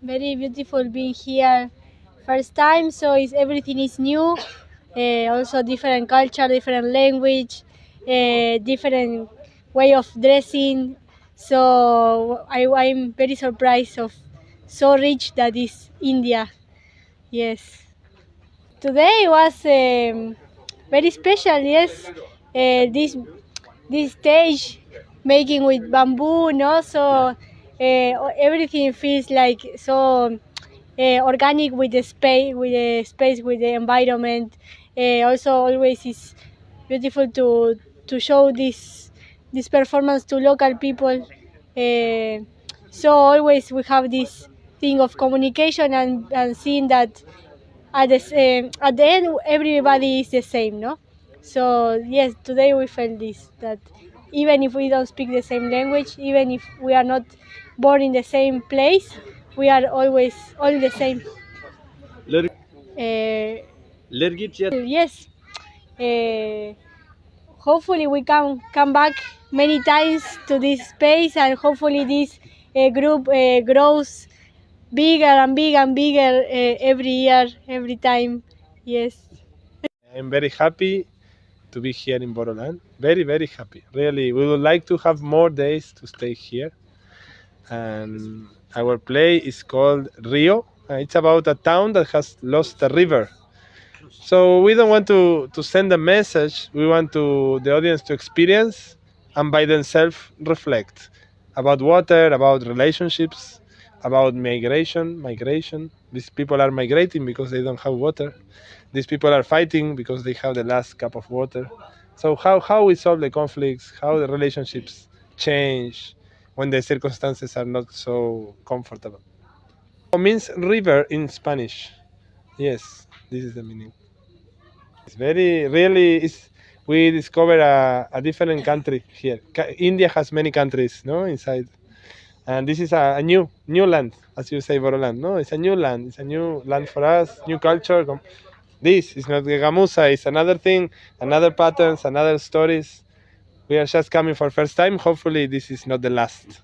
very beautiful being here first time. So everything is new. Also different culture, different language, different way of dressing. So I'm very surprised of so rich that is India. Yes. Today was very special. Yes, this stage making with bamboo, no? So everything feels like so organic with the environment. Also, always is beautiful to show this performance to local people. So always we have this thing of communication and seeing that at the end everybody is the same, no? So yes, today we felt this, that even if we don't speak the same language, even if we are not born in the same place, we are always all the same. uh, yes, uh, hopefully we can come back many times to this space, and hopefully this group grows bigger and bigger and bigger every year, every time. Yes. I'm very happy to be here in Boroland. Very, very happy. Really, we would like to have more days to stay here. And our play is called Rio. It's about a town that has lost a river. So we don't want to send a message. We want the audience to experience and by themselves reflect about water, about relationships, about migration. These people are migrating because they don't have water. These people are fighting because they have the last cup of water. So how we solve the conflicts, how the relationships change when the circumstances are not so comfortable. It means river in Spanish. Yes, this is the meaning. It's very really is we discover a different country here. India has many countries, no, inside, and this is a new land, as you say, Boroland. No, it's a new land. It's a new land for us, new culture. This is not the gamusa. It's another thing, another patterns, another stories. We are just coming for first time. Hopefully, this is not the last.